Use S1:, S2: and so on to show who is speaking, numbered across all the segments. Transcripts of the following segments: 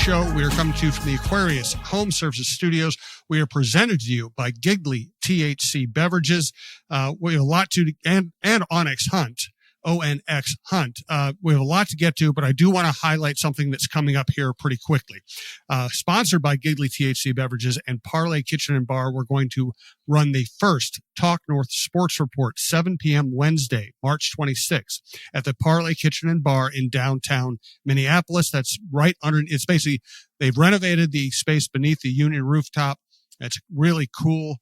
S1: show. We are coming to you from the Aquarius Home Services Studios. We are presented to you by Giggly THC Beverages. We have a lot to, and Onyx Hunt. ONX Hunt. We have a lot to get to, but I do want to highlight something that's coming up here pretty quickly. Sponsored by Giggly THC Beverages and Parlay Kitchen and Bar, we're going to run the first Talk North Sports Report, 7 p.m. Wednesday, March 26th, at the Parlay Kitchen and Bar in downtown Minneapolis. That's right under, it's basically, they've renovated the space beneath the Union rooftop. It's really cool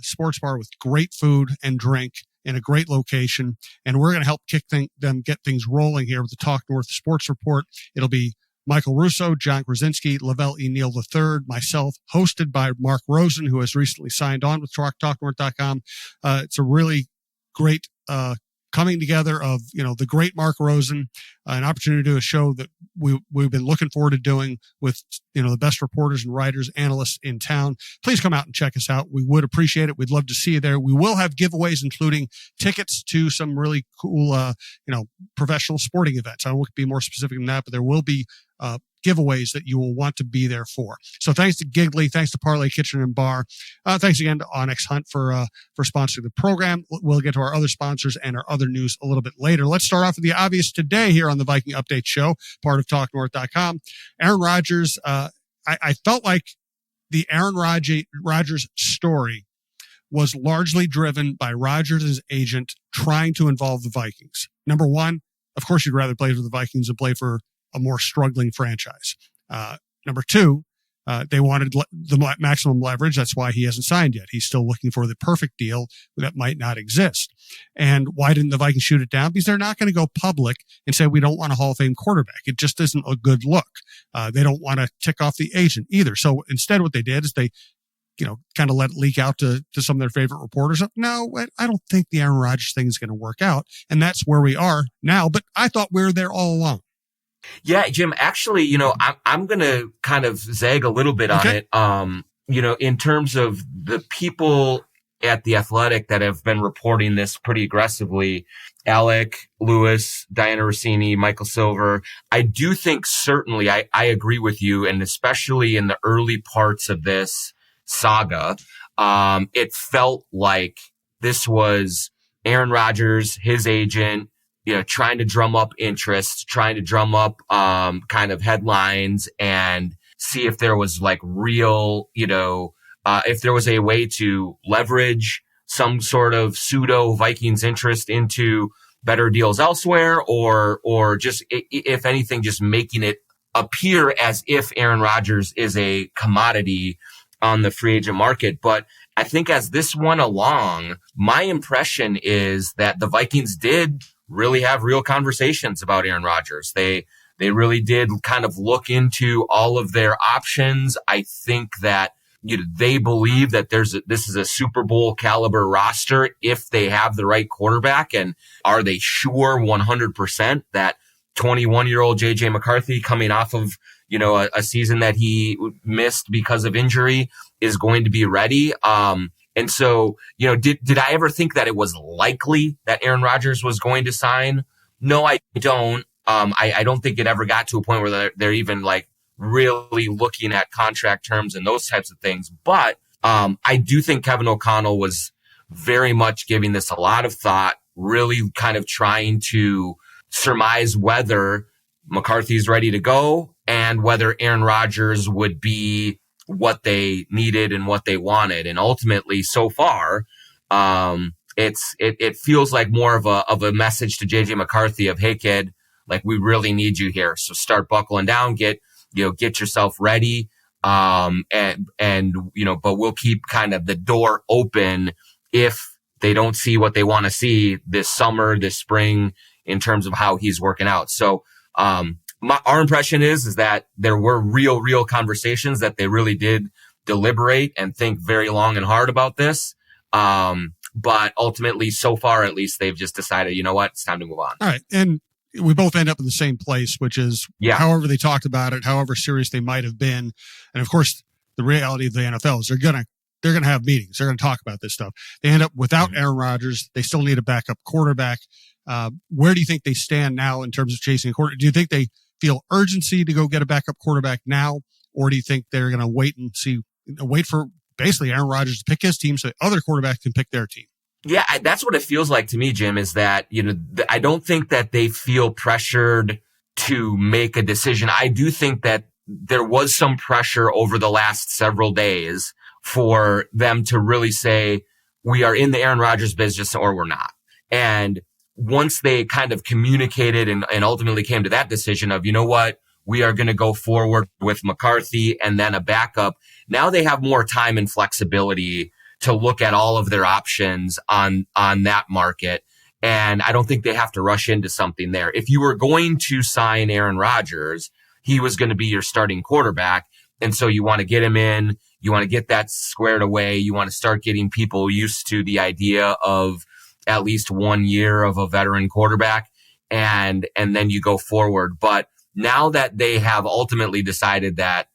S1: sports bar with great food and drink in a great location, and we're going to help kick them get things rolling here with the Talk North Sports Report. It'll be Michael Russo, John Krawczynski, Lavelle E. Neal III, myself, hosted by Mark Rosen, who has recently signed on with TalkNorth.com. It's a really great coming together of, the great Mark Rosen, an opportunity to do a show that we've been looking forward to doing with, the best reporters and writers, analysts in town. Please come out and check us out. We would appreciate it. We'd love to see you there. We will have giveaways, including tickets to some really cool, professional sporting events. I won't be more specific than that, but there will be giveaways that you will want to be there for. So thanks to Giggly, thanks to Parlay Kitchen and Bar. Thanks again to Onyx Hunt for sponsoring the program. We'll get to our other sponsors and our other news a little bit later. Let's start off with the obvious today here on the Viking Update Show, part of TalkNorth.com. Aaron Rodgers, I felt like the Aaron Rodgers story was largely driven by Rodgers' agent trying to involve the Vikings. Number one, of course, you'd rather play for the Vikings than play for a more struggling franchise. Number two, they wanted the maximum leverage. That's why he hasn't signed yet. He's still looking for the perfect deal that might not exist. And why didn't the Vikings shoot it down? Because they're not going to go public and say, we don't want a Hall of Fame quarterback. It just isn't a good look. They don't want to tick off the agent either. So instead what they did is they, kind of let it leak out to some of their favorite reporters. No, I don't think the Aaron Rodgers thing is going to work out. And that's where we are now. But I thought we were there all along.
S2: Yeah, Jim, actually, I'm going to kind of zag a little bit on it. In terms of the people at The Athletic that have been reporting this pretty aggressively, Alec Lewis, Diana Rossini, Michael Silver, I do think certainly I agree with you. And especially in the early parts of this saga, it felt like this was Aaron Rodgers, his agent, trying to drum up interest, trying to drum up, kind of headlines and see if there was like real, if there was a way to leverage some sort of pseudo Vikings interest into better deals elsewhere, or just, if anything, just making it appear as if Aaron Rodgers is a commodity on the free agent market. But I think as this went along, my impression is that the Vikings did really have real conversations about Aaron Rodgers. They really did kind of look into all of their options. I think that they believe that this is a Super Bowl caliber roster if they have the right quarterback. And are they sure 100% that 21-year-old JJ McCarthy, coming off of a season that he missed because of injury, is going to be ready? And so, did I ever think that it was likely that Aaron Rodgers was going to sign? No, I don't. I don't think it ever got to a point where they're even like really looking at contract terms and those types of things. But I do think Kevin O'Connell was very much giving this a lot of thought, really kind of trying to surmise whether McCarthy's ready to go and whether Aaron Rodgers would be what they needed and what they wanted. And ultimately, so far, it feels like more of a message to JJ McCarthy of, hey kid, like we really need you here. So start buckling down, get yourself ready. But we'll keep kind of the door open if they don't see what they want to see this summer, this spring, in terms of how he's working out. So, our impression is that there were real conversations, that they really did deliberate and think very long and hard about this. But ultimately, so far, at least, they've just decided, you know what, it's time to move on.
S1: All right. And we both end up in the same place, which is however they talked about it, however serious they might have been. And of course, the reality of the NFL is they're going to have meetings. They're going to talk about this stuff. They end up without Aaron Rodgers. They still need a backup quarterback. Where do you think they stand now in terms of chasing a quarterback? Do you think they feel urgency to go get a backup quarterback now, or do you think they're going to wait for basically Aaron Rodgers to pick his team so other quarterbacks can pick their team?
S2: Yeah, that's what it feels like to me, Jim, is that, I don't think that they feel pressured to make a decision. I do think that there was some pressure over the last several days for them to really say, we are in the Aaron Rodgers business or we're not. And once they kind of communicated and ultimately came to that decision of, you know what, we are going to go forward with McCarthy and then a backup. Now they have more time and flexibility to look at all of their options on that market. And I don't think they have to rush into something there. If you were going to sign Aaron Rodgers, he was going to be your starting quarterback. And so you want to get him in. You want to get that squared away. You want to start getting people used to the idea of at least 1 year of a veteran quarterback. And then you go forward. But now that they have ultimately decided that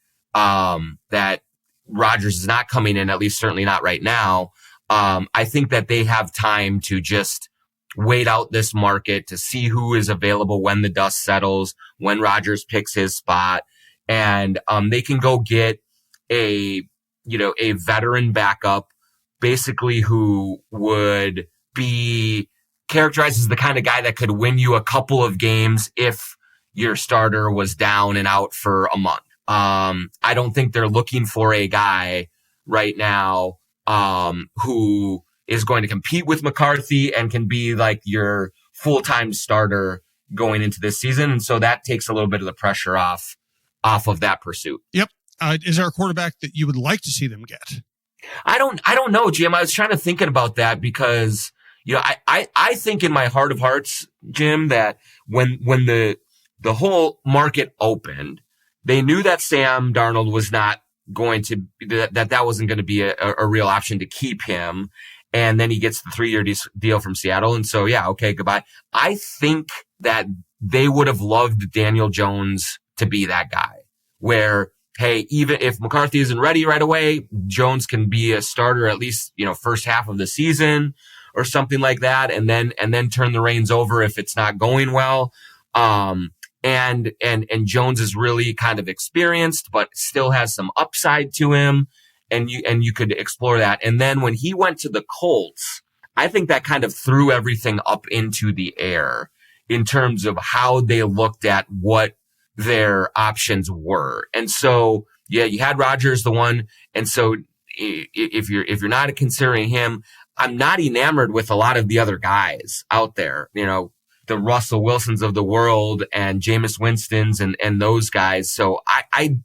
S2: Rodgers is not coming in, at least certainly not right now, I think that they have time to just wait out this market to see who is available when the dust settles, when Rodgers picks his spot, and they can go get a veteran backup, basically who would be characterized as the kind of guy that could win you a couple of games if your starter was down and out for a month. I don't think they're looking for a guy right now who is going to compete with McCarthy and can be like your full-time starter going into this season. And so that takes a little bit of the pressure off of that pursuit.
S1: Yep. Is there a quarterback that you would like to see them get?
S2: I don't know, Jim. I was trying to think about that because, I think in my heart of hearts, Jim, that when the whole market opened, they knew that Sam Darnold was not going to, that wasn't going to be a real option to keep him. And then he gets the 3-year deal from Seattle. And so, yeah, okay, goodbye. I think that they would have loved Daniel Jones to be that guy where, hey, even if McCarthy isn't ready right away, Jones can be a starter at least, first half of the season or something like that. And then turn the reins over if it's not going well. And Jones is really kind of experienced, but still has some upside to him. And you could explore that. And then when he went to the Colts, I think that kind of threw everything up into the air in terms of how they looked at what their options were. And so, yeah, you had Rodgers, the one. And so if you're not considering him, I'm not enamored with a lot of the other guys out there, the Russell Wilsons of the world and Jameis Winstons and those guys. So I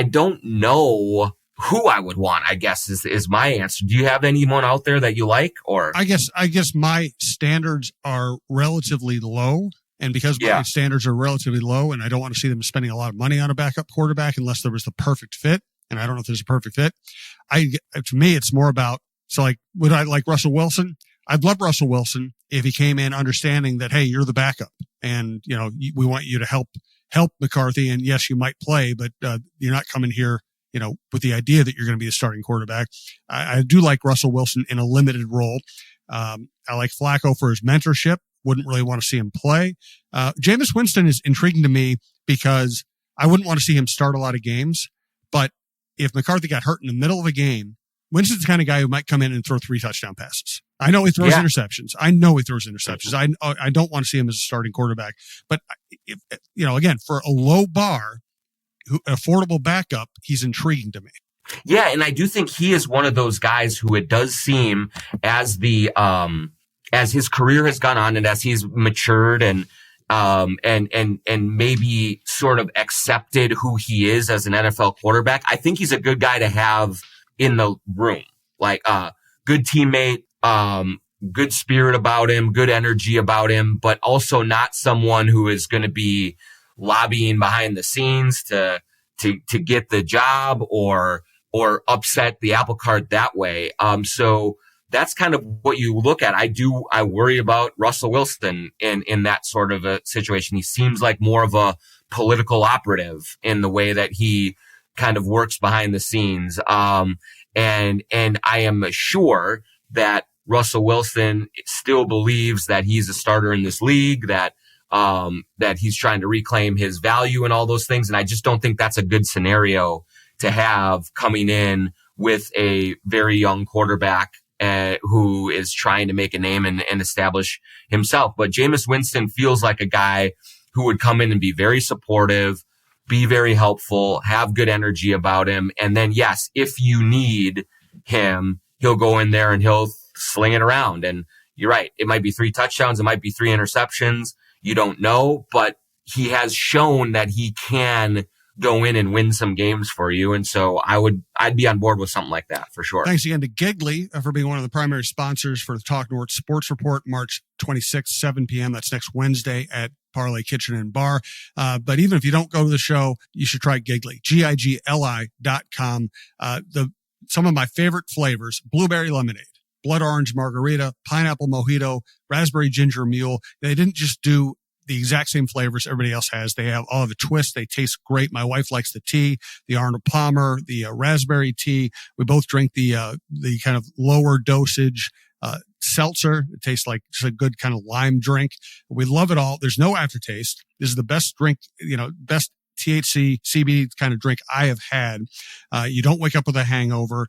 S2: don't know who I would want, I guess is my answer. Do you have anyone out there that you like? Or
S1: I guess my standards are relatively low. And because my standards are relatively low and I don't want to see them spending a lot of money on a backup quarterback unless there was the perfect fit. And I don't know if there's a perfect fit. To me, it's more about, so like, would I like Russell Wilson? I'd love Russell Wilson if he came in understanding that, hey, you're the backup and, we want you to help McCarthy. And yes, you might play, but you're not coming here, with the idea that you're going to be a starting quarterback. I do like Russell Wilson in a limited role. I like Flacco for his mentorship. Wouldn't really want to see him play. Jameis Winston is intriguing to me because I wouldn't want to see him start a lot of games. But if McCarthy got hurt in the middle of a game, Winston's the kind of guy who might come in and throw 3 touchdown passes. I know he throws interceptions. I don't want to see him as a starting quarterback. But, again, for a low bar, affordable backup, he's intriguing to me.
S2: Yeah, and I do think he is one of those guys who it does seem as his career has gone on and as he's matured and maybe sort of accepted who he is as an NFL quarterback, I think he's a good guy to have in the room. Like, good teammate, good spirit about him, good energy about him, but also not someone who is going to be lobbying behind the scenes to get the job or upset the apple cart that way. So that's kind of what you look at. I worry about Russell Wilson in that sort of a situation. He seems like more of a political operative in the way that he kind of works behind the scenes. And I am sure that Russell Wilson still believes that he's a starter in this league, that that he's trying to reclaim his value and all those things. And I just don't think that's a good scenario to have coming in with a very young quarterback who is trying to make a name and establish himself. But Jameis Winston feels like a guy who would come in and be very supportive, be very helpful, have good energy about him. And then, yes, if you need him, he'll go in there and he'll sling it around. And you're right. It might be 3 touchdowns. It might be 3 interceptions. You don't know, but he has shown that he can go in and win some games for you. And so I'd be on board with something like that for sure.
S1: Thanks again to Giggly for being one of the primary sponsors for the Talk North Sports Report, March 26th, 7 p.m. That's next Wednesday at Parlay Kitchen and Bar. But even if you don't go to the show, you should try Giggly, GIGLI.com. Some of my favorite flavors, blueberry lemonade, blood orange margarita, pineapple mojito, raspberry ginger mule. They didn't just do the exact same flavors everybody else has. They have all of the twists. They taste great. My wife likes the tea, the Arnold Palmer, the raspberry tea. We both drink the kind of lower dosage seltzer. It tastes like just a good kind of lime drink. We love it all. There's no aftertaste. This is the best drink, best THC, CBD kind of drink I have had. You don't wake up with a hangover.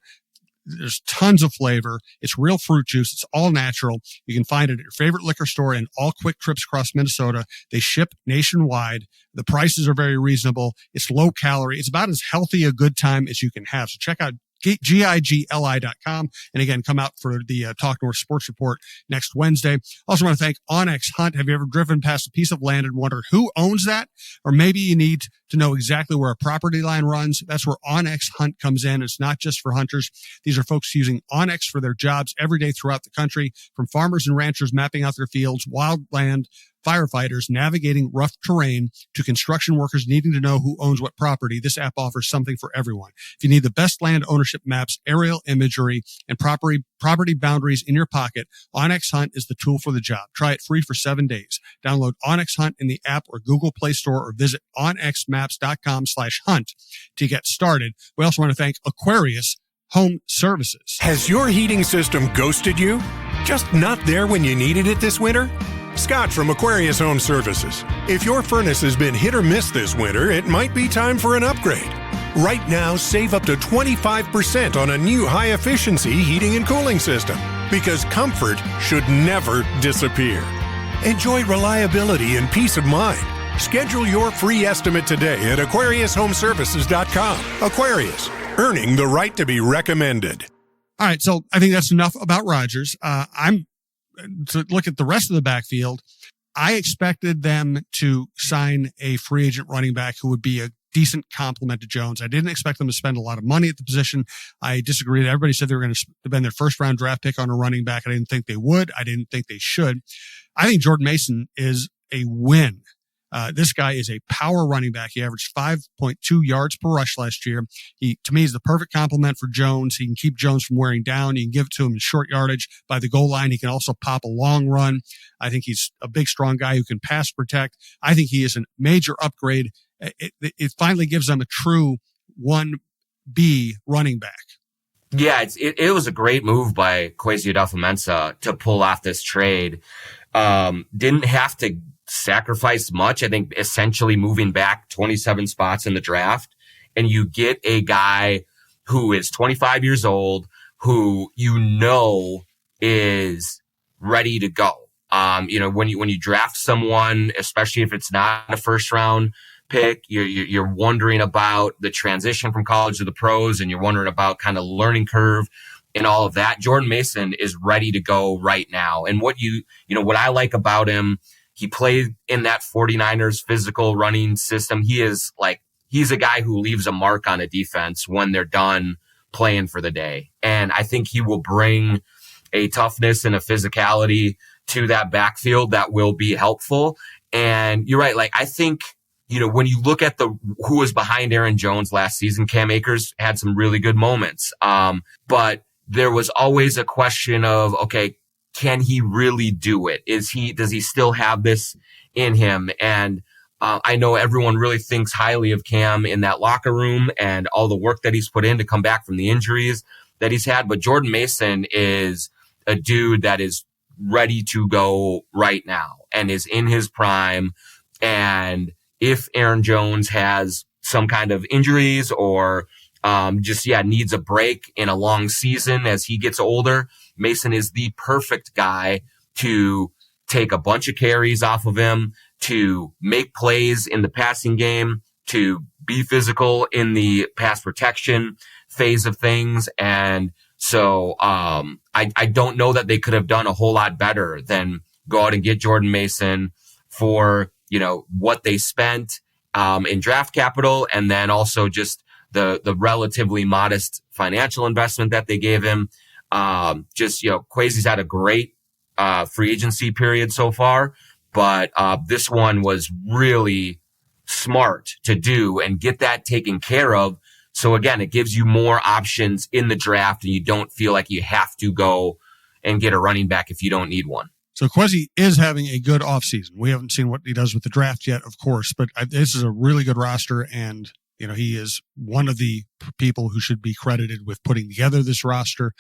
S1: There's tons of flavor. It's real fruit juice. It's all natural. You can find it at your favorite liquor store and all quick trips across Minnesota. They ship nationwide. The prices are very reasonable. It's low calorie. It's about as healthy a good time as you can have. So check out GIGLI.com. And again, come out for the Talk North Sports Report next Wednesday. Also want to thank Onyx Hunt. Have you ever driven past a piece of land and wondered who owns that? Or maybe you need to know exactly where a property line runs. That's where Onyx Hunt comes in. It's not just for hunters. These are folks using Onyx for their jobs every day throughout the country, from farmers and ranchers mapping out their fields, wildland firefighters navigating rough terrain, to construction workers needing to know who owns what property. This app offers something for everyone. If you need the best land ownership maps, aerial imagery, and property boundaries in your pocket, Onyx Hunt is the tool for the job. Try it free for 7 days. Download Onyx Hunt in the app or Google Play Store, or visit onxmaps.com/hunt to get started. We also want to thank Aquarius Home Services.
S3: Has your heating system ghosted you? Just not there when you needed it this winter? Scott from Aquarius Home Services. If your furnace has been hit or miss this winter, it might be time for an upgrade. Right now, save up to 25% on a new high-efficiency heating and cooling system, because comfort should never disappear. Enjoy reliability and peace of mind. Schedule your free estimate today at AquariusHomeservices.com. Aquarius, earning the right to be recommended.
S1: All right, so I think that's enough about Rodgers. To look at the rest of the backfield, I expected them to sign a free agent running back who would be a decent complement to Jones. I didn't expect them to spend a lot of money at the position. I disagreed. Everybody said they were going to spend their first round draft pick on a running back. I didn't think they would. I didn't think they should. I think Jordan Mason is a win. This guy is a power running back. He averaged 5.2 yards per rush last year. To me, is the perfect complement for Jones. He can keep Jones from wearing down. You can give it to him in short yardage by the goal line. He can also pop a long run. I think he's a big, strong guy who can pass protect. I think he is a major upgrade. It finally gives them a true 1B running back.
S2: Yeah, it was a great move by Kwesi Adofo-Mensah to pull off this trade. Didn't have to sacrifice much. I think essentially moving back 27 spots in the draft, and you get a guy who is 25 years old, who is ready to go. When you draft someone, especially if it's not a first round pick, you're wondering about the transition from college to the pros, and you're wondering about kind of learning curve and all of that. Jordan Mason is ready to go right now. And what I like about him, he played in that 49ers physical running system. He's a guy who leaves a mark on a defense when they're done playing for the day. And I think he will bring a toughness and a physicality to that backfield that will be helpful. And you're right. I think, when you look at who was behind Aaron Jones last season, Cam Akers had some really good moments. But there was always a question of, okay, can he really do it? Does he still have this in him? And I know everyone really thinks highly of Cam in that locker room and all the work that he's put in to come back from the injuries that he's had. But Jordan Mason is a dude that is ready to go right now and is in his prime. And if Aaron Jones has some kind of injuries or needs a break in a long season as he gets older, Mason is the perfect guy to take a bunch of carries off of him, to make plays in the passing game, to be physical in the pass protection phase of things. And so I don't know that they could have done a whole lot better than go out and get Jordan Mason for, what they spent in draft capital, and then also just the relatively modest financial investment that they gave him. Kwesi's had a great free agency period so far, but this one was really smart to do and get that taken care of. So again, it gives you more options in the draft, and you don't feel like you have to go and get a running back if you don't need one.
S1: So Kwesi is having a good offseason. We haven't seen what he does with the draft yet, of course, but this is a really good roster, and he is one of the people who should be credited with putting together this roster,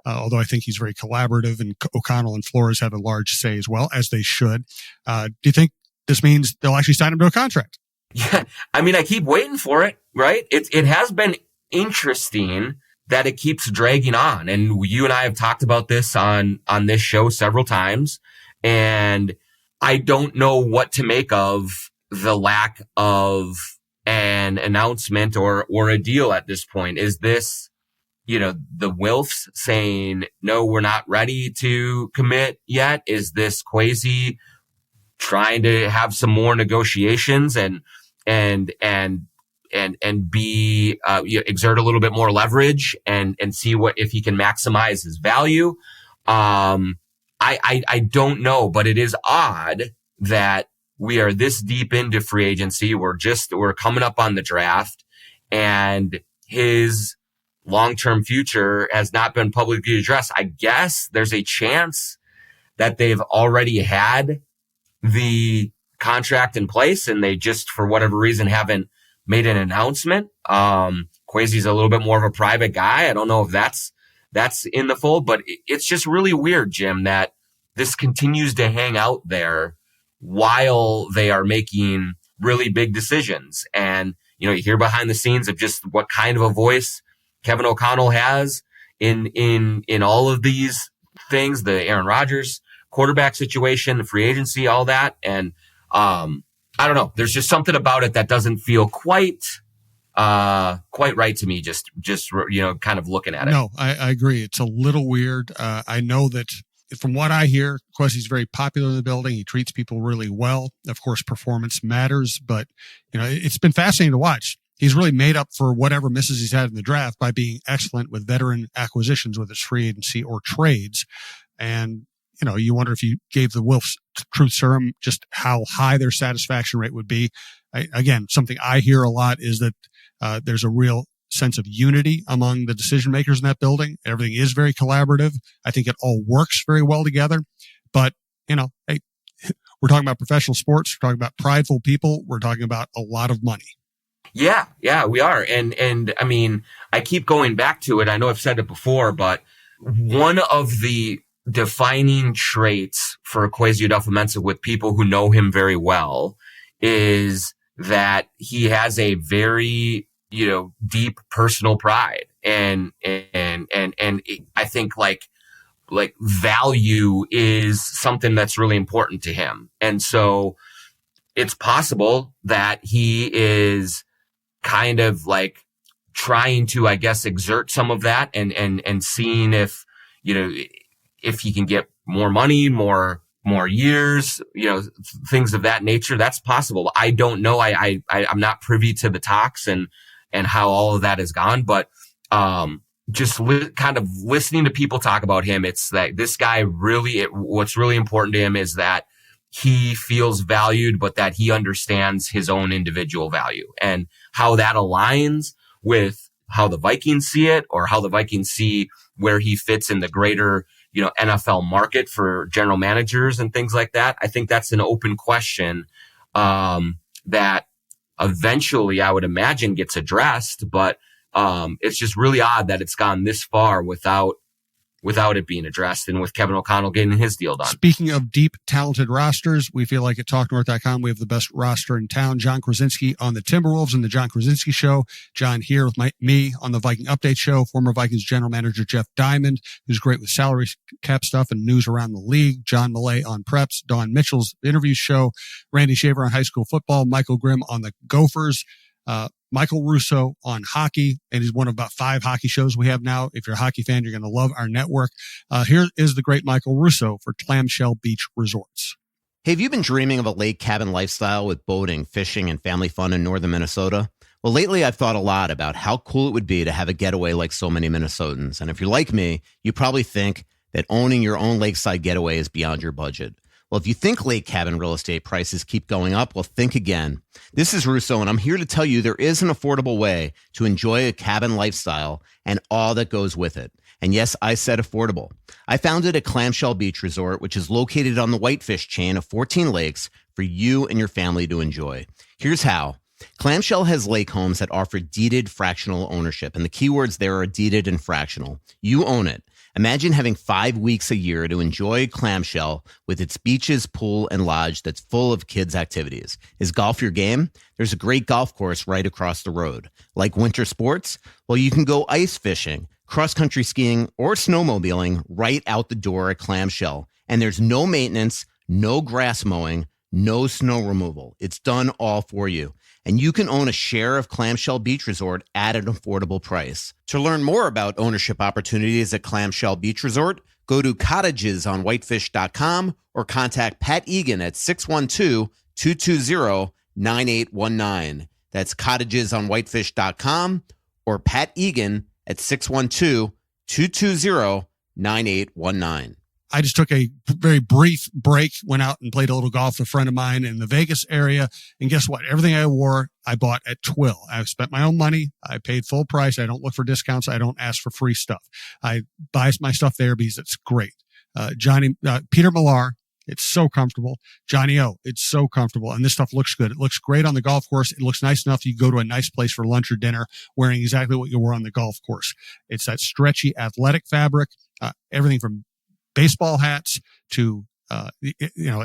S1: although I think he's very collaborative, and O'Connell and Flores have a large say as well, as they should. Do you think this means they'll actually sign him to a contract?
S2: Yeah, I keep waiting for it, right? It has been interesting that it keeps dragging on. And you and I have talked about this on this show several times. And I don't know what to make of the lack of an announcement or a deal at this point. Is this, the Wilfs saying, no, we're not ready to commit yet? Is this Kwesi trying to have some more negotiations and be exert a little bit more leverage and see if he can maximize his value? I don't know, but it is odd that we are this deep into free agency. We're coming up on the draft, and his long-term future has not been publicly addressed. I guess there's a chance that they've already had the contract in place and they just, for whatever reason, haven't made an announcement. Kwesi's a little bit more of a private guy. I don't know if that's in the fold, but it's just really weird, Jim, that this continues to hang out there while they are making really big decisions. And, you hear behind the scenes of just what kind of a voice Kevin O'Connell has in all of these things, the Aaron Rodgers quarterback situation, the free agency, all that. And, I don't know. There's just something about it that doesn't feel quite right to me. Just kind of looking at it.
S1: No, I agree. It's a little weird. I know that from what I hear, Kwesi's very popular in the building. He treats people really well. Of course, performance matters, but it's been fascinating to watch. He's really made up for whatever misses he's had in the draft by being excellent with veteran acquisitions with his free agency or trades. And you wonder if you gave the Wilfs truth serum, just how high their satisfaction rate would be. Again, something I hear a lot is that there's a real sense of unity among the decision makers in that building. Everything is very collaborative. I think it all works very well together. But, hey, we're talking about professional sports. We're talking about prideful people. We're talking about a lot of money.
S2: Yeah, we are. And I keep going back to it. I know I've said it before, but one of the defining traits for Kwesi Adofo-Mensah with people who know him very well is that he has a very, deep personal pride. And I think like value is something that's really important to him. And so it's possible that he is kind of like trying to, I guess, exert some of that and seeing if he can get more money, more years, things of that nature. That's possible. I don't know. I'm not privy to the talks and how all of that has gone, but, kind of listening to people talk about him, it's like this guy what's really important to him is that he feels valued, but that he understands his own individual value, and how that aligns with how the Vikings see it, or how the Vikings see where he fits in the greater, NFL market for general managers and things like that. I think that's an open question, that eventually I would imagine gets addressed, but, it's just really odd that it's gone this far without without it being addressed, and with Kevin O'Connell getting his deal done.
S1: Speaking of deep, talented rosters, we feel like at TalkNorth.com, we have the best roster in town. John Krawczynski on the Timberwolves and the John Krawczynski Show. John here with me on the Viking Update Show. Former Vikings general manager Jeff Diamond, who's great with salary cap stuff and news around the league. John Millay on Preps. Don Mitchell's interview show. Randy Shaver on high school football. Michael Grimm on the Gophers. Michael Russo on hockey, and he's one of about 5 hockey shows we have now. If you're a hockey fan, you're going to love our network. Here is the great Michael Russo for Clamshell Beach Resorts.
S4: Hey, have you been dreaming of a lake cabin lifestyle with boating, fishing, and family fun in northern Minnesota? Well, lately I've thought a lot about how cool it would be to have a getaway like so many Minnesotans. And if you're like me, you probably think that owning your own lakeside getaway is beyond your budget. Well, if you think lake cabin real estate prices keep going up, well, think again. This is Russo, and I'm here to tell you there is an affordable way to enjoy a cabin lifestyle and all that goes with it. And yes, I said affordable. I founded a Clamshell Beach Resort, which is located on the Whitefish chain of 14 lakes for you and your family to enjoy. Here's how. Clamshell has lake homes that offer deeded fractional ownership, and the keywords there are deeded and fractional. You own it. Imagine having 5 weeks a year to enjoy Clamshell with its beaches, pool, and lodge that's full of kids' activities. Is golf your game? There's a great golf course right across the road. Like winter sports? Well, you can go ice fishing, cross-country skiing, or snowmobiling right out the door at Clamshell. And there's no maintenance, no grass mowing, no snow removal. It's done all for you. And you can own a share of Clamshell Beach Resort at an affordable price. To learn more about ownership opportunities at Clamshell Beach Resort, go to cottagesonwhitefish.com or contact Pat Egan at 612-220-9819. That's cottagesonwhitefish.com or Pat Egan at 612-220-9819.
S1: I just took a very brief break, went out and played a little golf with a friend of mine in the Vegas area. And guess what? Everything I wore, I bought at Twill. I spent my own money. I paid full price. I don't look for discounts. I don't ask for free stuff. I buy my stuff there because it's great. Peter Millar, it's so comfortable. Johnny O, it's so comfortable. And this stuff looks good. It looks great on the golf course. It looks nice enough you go to a nice place for lunch or dinner wearing exactly what you wore on the golf course. It's that stretchy athletic fabric, everything from baseball hats to, at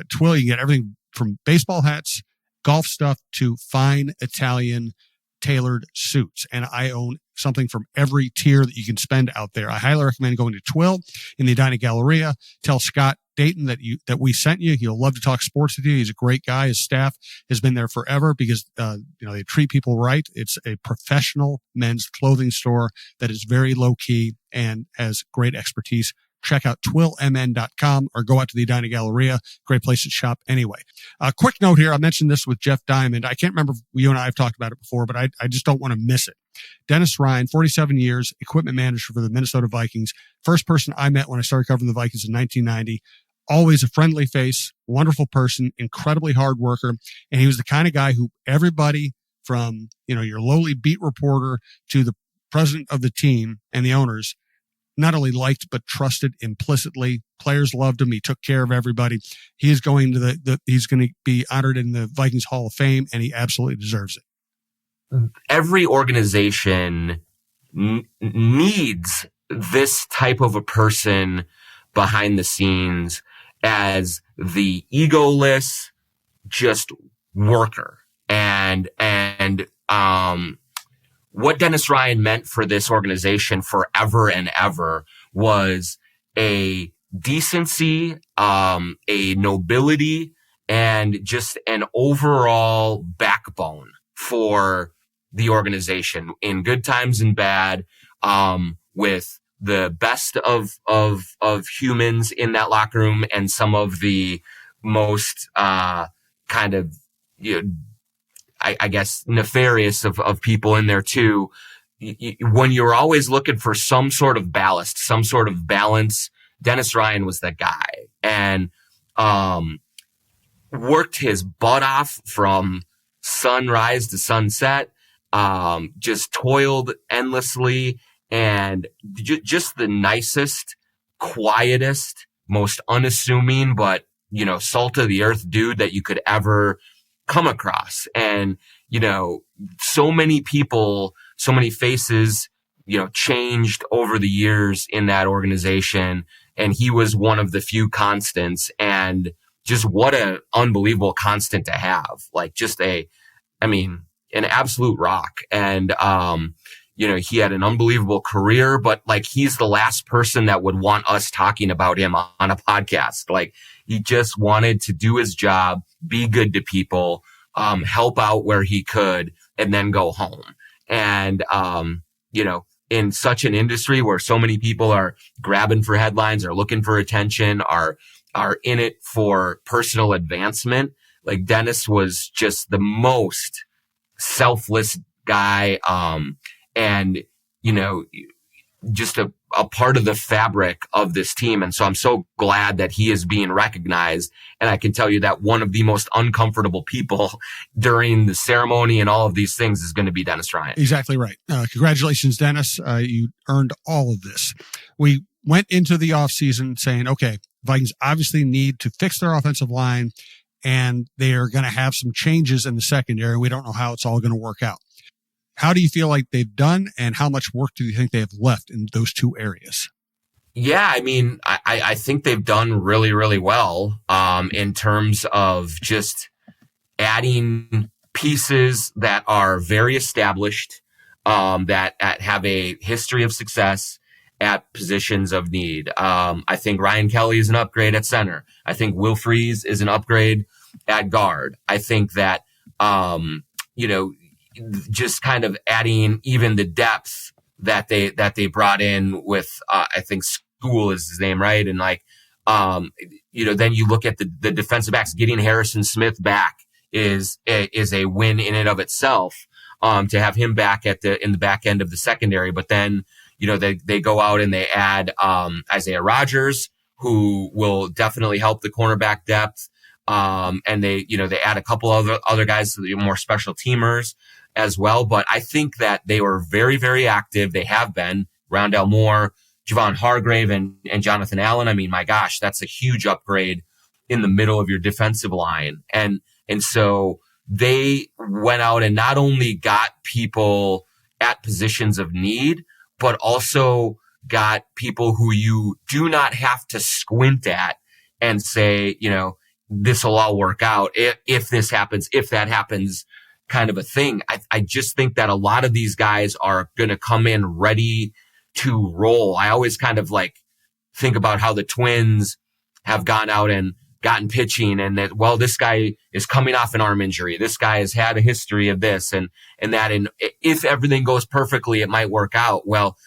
S1: Twill, you can get everything from baseball hats, golf stuff to fine Italian tailored suits. And I own something from every tier that you can spend out there. I highly recommend going to Twill in the Edina Galleria. Tell Scott Dayton that we sent you. He'll love to talk sports with you. He's a great guy. His staff has been there forever because, they treat people right. It's a professional men's clothing store that is very low key and has great expertise. Check out twillmn.com or go out to the Edina Galleria. Great place to shop anyway. A quick note here. I mentioned this with Jeff Diamond. I can't remember if you and I have talked about it before, but I just don't want to miss it. Dennis Ryan, 47 years, equipment manager for the Minnesota Vikings. First person I met when I started covering the Vikings in 1990. Always a friendly face, wonderful person, incredibly hard worker. And he was the kind of guy who everybody from, your lowly beat reporter to the president of the team and the owners not only liked, but trusted implicitly. Players loved him. He took care of everybody. He is going to he's going to be honored in the Vikings Hall of Fame, and he absolutely deserves it.
S2: Every organization needs this type of a person behind the scenes as the egoless, just worker. And what Dennis Ryan meant for this organization forever and ever was a decency, a nobility, and just an overall backbone for the organization in good times and bad, with the best of humans in that locker room and some of the most, I guess, nefarious of people in there too. When you're always looking for some sort of ballast, some sort of balance, Dennis Ryan was that guy, and worked his butt off from sunrise to sunset, just toiled endlessly, and just the nicest, quietest, most unassuming, but, salt of the earth dude that you could ever come across. And, so many people, so many faces, changed over the years in that organization. And he was one of the few constants, and just what an unbelievable constant to have. Like an absolute rock. And, he had an unbelievable career, but like he's the last person that would want us talking about him on a podcast. Like he just wanted to do his job, be good to people, help out where he could, and then go home. And, in such an industry where so many people are grabbing for headlines, are looking for attention, are in it for personal advancement, like Dennis was just the most selfless guy. And, just a part of the fabric of this team. And so I'm so glad that he is being recognized. And I can tell you that one of the most uncomfortable people during the ceremony and all of these things is going to be Dennis Ryan.
S1: Exactly right. Congratulations, Dennis. You earned all of this. We went into the offseason saying, okay, Vikings obviously need to fix their offensive line, and they are going to have some changes in the secondary. We don't know how it's all going to work out. How do you feel like they've done, and how much work do you think they have left in those two areas?
S2: Yeah, I think they've done really, really well in terms of just adding pieces that are very established, that have a history of success at positions of need. I think Ryan Kelly is an upgrade at center. I think Will Freeze is an upgrade at guard. I think that, just kind of adding even the depth that they brought in with, I think School is his name, right? And then you look at the defensive backs, getting Harrison Smith back is a win in and of itself, to have him back in the back end of the secondary. But then, they go out and they add, Isaiah Rodgers, who will definitely help the cornerback depth. And they add a couple other guys, more special teamers as well. But I think that they were very, very active. They have been. Rondell Moore, Javon Hargrave, and Jonathan Allen. My gosh, that's a huge upgrade in the middle of your defensive line. And so they went out and not only got people at positions of need, but also got people who you do not have to squint at and say, this will all work out if this happens, if that happens, kind of a thing. I just think that a lot of these guys are going to come in ready to roll. I always kind of think about how the Twins have gone out and gotten pitching, and that, well, this guy is coming off an arm injury. This guy has had a history of this and that. And if everything goes perfectly, it might work out. Well,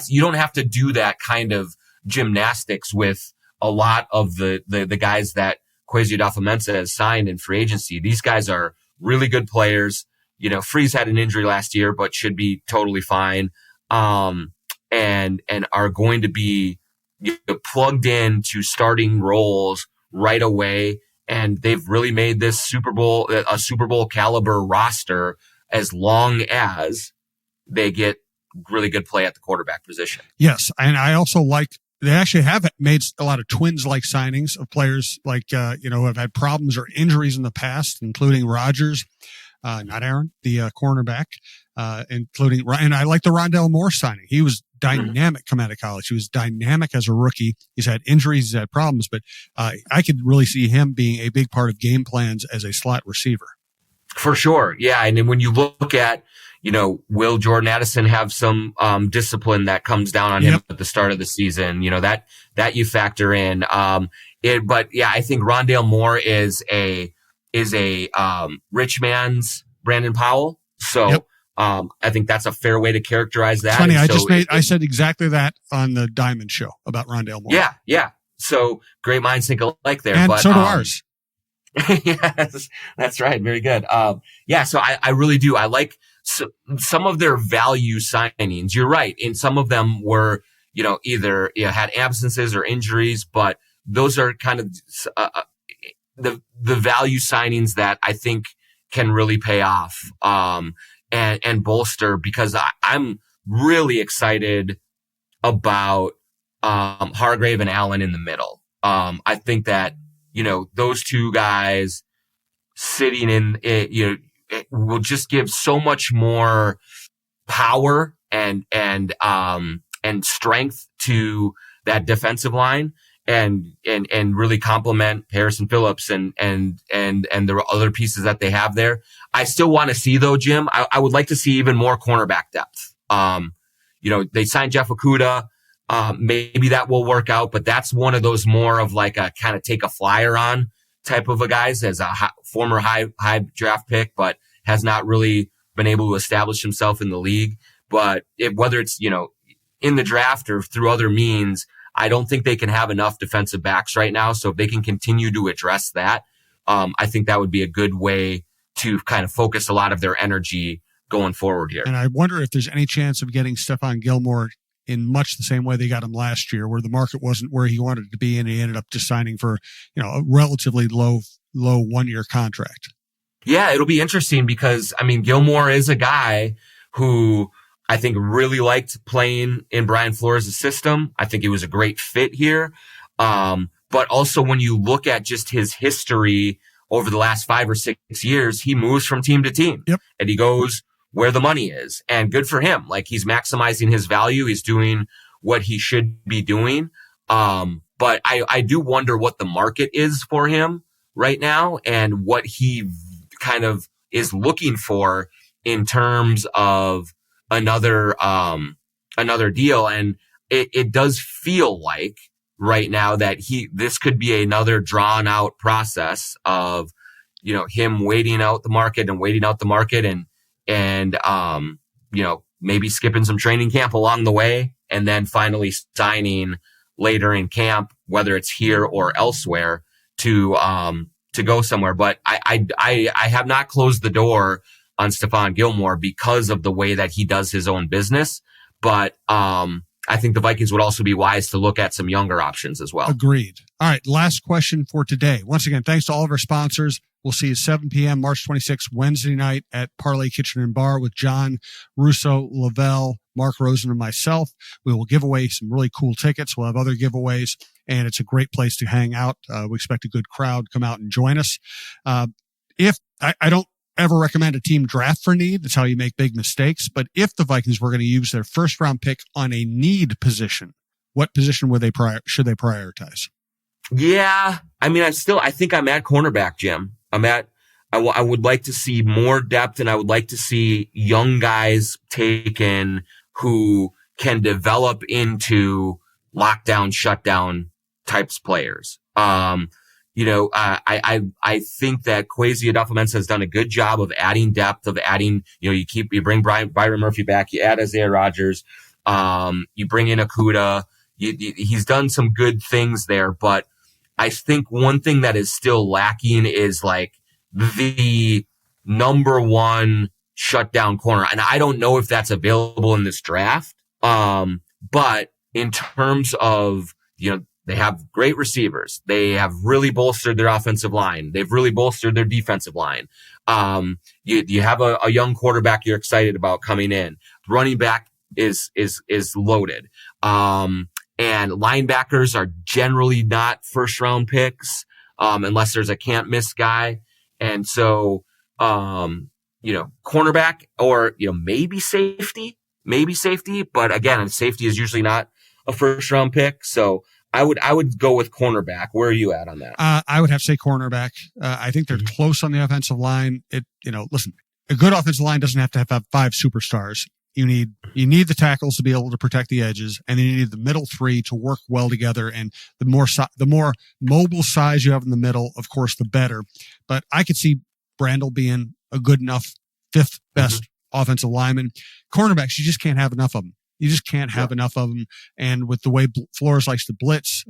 S2: you don't have to do that kind of gymnastics with a lot of the guys that Kwesi Adofo-Mensah has signed in free agency. These guys are really good players. Freeze had an injury last year, but should be totally fine. And are going to be plugged into starting roles right away. And they've really made this a Super Bowl caliber roster, as long as they get really good play at the quarterback position.
S1: Yes. And I also they actually have made a lot of Twins-like signings of players who have had problems or injuries in the past, including Rodgers, not Aaron, the cornerback, including Ryan. I like the Rondell Moore signing. He was dynamic coming out of college. He was dynamic as a rookie. He's had injuries, he's had problems, but I could really see him being a big part of game plans as a slot receiver. For sure.
S2: Yeah. And then when you look at, will Jordan Addison have some discipline that comes down on him at the start of the season? That you factor in. But yeah, I think Rondell Moore is a rich man's Brandon Powell. So I think that's a fair way to characterize that.
S1: It's funny, I said exactly that on the Diamond Show about Rondell Moore.
S2: Yeah. So great minds think alike there.
S1: And so do ours.
S2: Yes, that's right. Very good. So I really do. I like some of their value signings. You're right. And some of them were, either had absences or injuries, but those are kind of the value signings that I think can really pay off and bolster, because I'm really excited about Hargrave and Allen in the middle. I think that those two guys sitting in it, it will just give so much more power and strength to that defensive line and really complement Harrison Phillips and the other pieces that they have there. I still want to see though, Jim, I would like to see even more cornerback depth. They signed Jeff Okudah. Maybe that will work out, but that's one of those more of like a kind of take a flyer on type of a guys as a former high draft pick, but has not really been able to establish himself in the league. But whether it's, in the draft or through other means, I don't think they can have enough defensive backs right now. So if they can continue to address that, I think that would be a good way to kind of focus a lot of their energy going forward here.
S1: And I wonder if there's any chance of getting Stephon Gilmore in much the same way they got him last year, where the market wasn't where he wanted it to be, and he ended up just signing for, a relatively low 1-year contract.
S2: Yeah, it'll be interesting because, Gilmore is a guy who I think really liked playing in Brian Flores' system. I think it was a great fit here. But also when you look at just his history over the last 5 or 6 years, he moves from team to team.
S1: Yep.
S2: And he goes where the money is, and good for him. Like, he's maximizing his value. He's doing what he should be doing. But I do wonder what the market is for him right now and what he kind of is looking for in terms of another deal. And it does feel like right now that this could be another drawn out process of, him waiting out the market and maybe skipping some training camp along the way and then finally signing later in camp, whether it's here or elsewhere to go somewhere. But I have not closed the door on Stephon Gilmore because of the way that he does his own business. But I think the Vikings would also be wise to look at some younger options as well.
S1: Agreed. All right. Last question for today. Once again, thanks to all of our sponsors. We'll see you 7 p.m. March 26th, Wednesday night at Parlay Kitchen and Bar with John Russo, Lavelle, Mark Rosen, and myself. We will give away some really cool tickets. We'll have other giveaways, and it's a great place to hang out. We expect a good crowd. Come out and join us. If I don't ever recommend a team draft for need, that's how you make big mistakes. But if the Vikings were going to use their first round pick on a need position, what position should they prioritize?
S2: Yeah. I think I'm at cornerback, Jim. I would like to see more depth, and I would like to see young guys taken who can develop into lockdown, shutdown types players. I think that Kwesi Adolfo-Mensah has done a good job of adding depth, of adding, you bring Byron Murphy back, you add Isaiah Rodgers, you bring in Okudah. He's done some good things there, but I think one thing that is still lacking is like the number one shutdown corner. And I don't know if that's available in this draft. But in terms of, they have great receivers. They have really bolstered their offensive line. They've really bolstered their defensive line. You have a young quarterback you're excited about coming in. Running back is loaded. And linebackers are generally not first round picks, unless there's a can't miss guy. And so, cornerback or, maybe safety, but again, safety is usually not a first round pick. So I would go with cornerback. Where are you at on that?
S1: I would have to say cornerback. I think they're close on the offensive line. Listen, a good offensive line doesn't have to have 5 superstars. You need the tackles to be able to protect the edges, and then you need the middle 3 to work well together. And the more mobile size you have in the middle, of course, the better. But I could see Brandel being a good enough 5th best offensive lineman. Cornerbacks, you just can't have enough of them. You just can't have enough of them. And with the way Flores likes to blitz,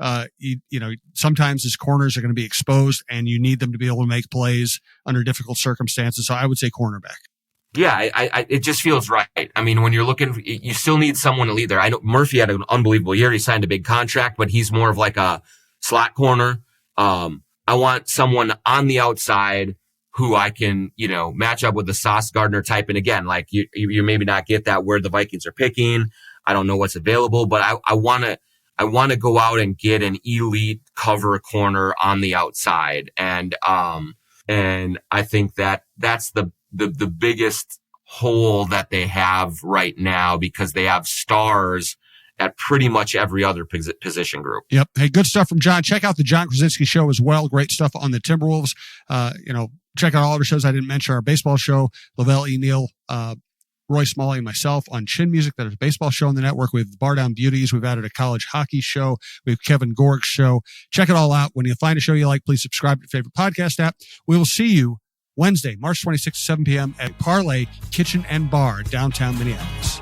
S1: sometimes his corners are going to be exposed, and you need them to be able to make plays under difficult circumstances. So I would say cornerback.
S2: Yeah, it just feels right. When you're looking, you still need someone to lead there. I know Murphy had an unbelievable year. He signed a big contract, but he's more of like a slot corner. I want someone on the outside who I can, match up with the Sauce Gardner type. And again, like you maybe not get that where the Vikings are picking. I don't know what's available, but I want to go out and get an elite cover corner on the outside. And I think that's the biggest hole that they have right now because they have stars at pretty much every other position group.
S1: Yep. Hey, good stuff from John. Check out the John Krawczynski show as well. Great stuff on the Timberwolves. Check out all of our shows. I didn't mention our baseball show, Lavelle E. Neal, Roy Smalley, and myself on Chin Music. That is a baseball show on the network. We have Bar Down Beauties. We've added a college hockey show. We have Kevin Gorg's show. Check it all out. When you find a show you like, please subscribe to your favorite podcast app. We will see you Wednesday, March 26th, 7 p.m. at Parlay Kitchen and Bar, downtown Minneapolis.